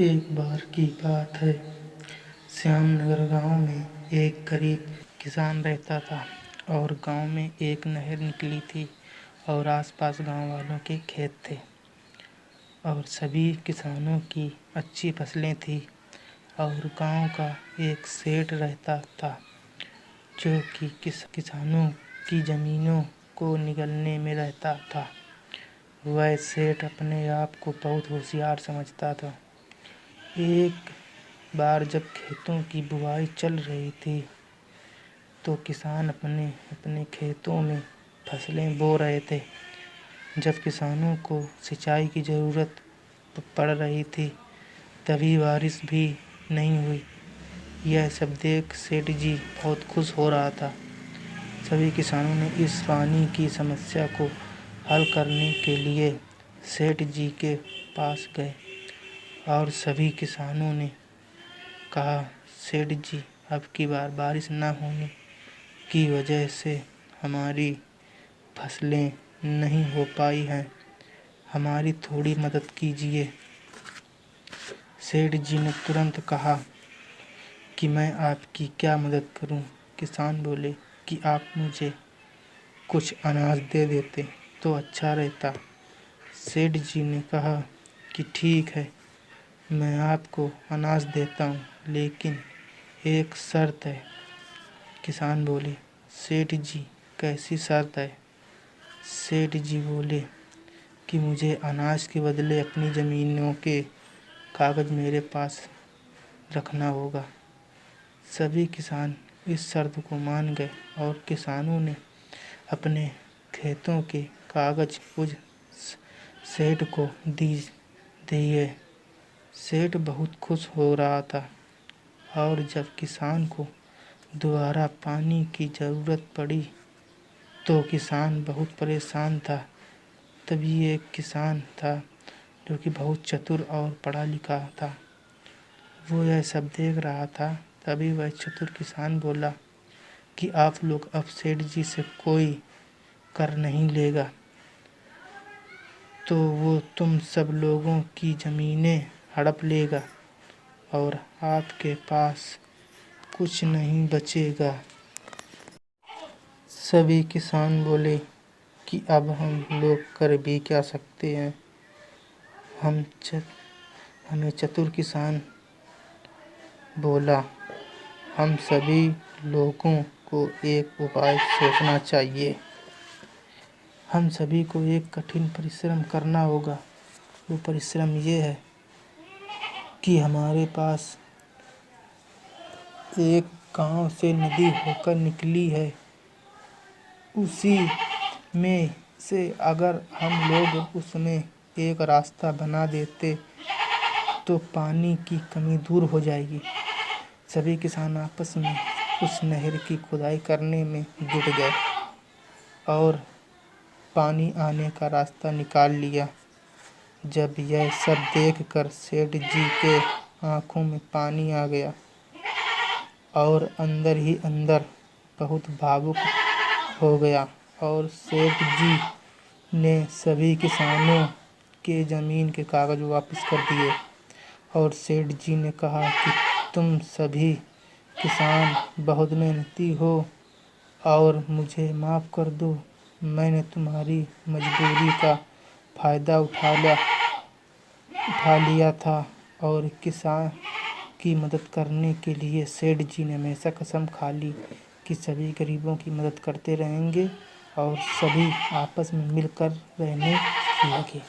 एक बार की बात है। श्यामनगर गांव में एक गरीब किसान रहता था और गांव में एक नहर निकली थी और आसपास गांव वालों के खेत थे और सभी किसानों की अच्छी फसलें थी। और गांव का एक सेठ रहता था जो कि किसानों की ज़मीनों को निगलने में रहता था। वह सेठ अपने आप को बहुत होशियार समझता था। एक बार जब खेतों की बुवाई चल रही थी तो किसान अपने अपने खेतों में फसलें बो रहे थे। जब किसानों को सिंचाई की ज़रूरत पड़ रही थी तभी बारिश भी नहीं हुई। यह सब देख सेठ जी बहुत खुश हो रहा था। सभी किसानों ने इस पानी की समस्या को हल करने के लिए सेठ जी के पास गए और सभी किसानों ने कहा, सेठ जी, अब की बार बारिश न होने की वजह से हमारी फसलें नहीं हो पाई हैं, हमारी थोड़ी मदद कीजिए। सेठ जी ने तुरंत कहा कि मैं आपकी क्या मदद करूं। किसान बोले कि आप मुझे कुछ अनाज दे देते तो अच्छा रहता। सेठ जी ने कहा कि ठीक है, मैं आपको अनाज देता हूँ, लेकिन एक शर्त है। किसान बोले, सेठ जी, कैसी शर्त है? सेठ जी बोले कि मुझे अनाज के बदले अपनी ज़मीनों के कागज़ मेरे पास रखना होगा। सभी किसान इस शर्त को मान गए और किसानों ने अपने खेतों के कागज़ उस सेठ को दिए। सेठ बहुत खुश हो रहा था और जब किसान को दोबारा पानी की ज़रूरत पड़ी तो किसान बहुत परेशान था। तभी एक किसान था जो कि बहुत चतुर और पढ़ा लिखा था। वो यह सब देख रहा था। तभी वह चतुर किसान बोला कि आप लोग अब सेठ जी से कोई कर नहीं लेगा तो वो तुम सब लोगों की ज़मीनें हड़प लेगा और आपके पास कुछ नहीं बचेगा। सभी किसान बोले कि अब हम लोग कर भी क्या सकते हैं। हमें चतुर किसान बोला, हम सभी लोगों को एक उपाय सोचना चाहिए। हम सभी को एक कठिन परिश्रम करना होगा। वो परिश्रम ये है कि हमारे पास एक गांव से नदी होकर निकली है, उसी में से अगर हम लोग उसमें एक रास्ता बना देते तो पानी की कमी दूर हो जाएगी। सभी किसान आपस में उस नहर की खुदाई करने में जुट गए और पानी आने का रास्ता निकाल लिया। जब यह सब देखकर सेठ जी के आंखों में पानी आ गया और अंदर ही अंदर बहुत भावुक हो गया और सेठ जी ने सभी किसानों के ज़मीन के कागज़ वापस कर दिए और सेठ जी ने कहा कि तुम सभी किसान बहुत मेहनती हो और मुझे माफ़ कर दो। मैंने तुम्हारी मजबूरी का फ़ायदा उठा लिया था और किसान की मदद करने के लिए सेठ जी ने हमेशा कसम खा ली कि सभी गरीबों की मदद करते रहेंगे और सभी आपस में मिलकर रहने लगे।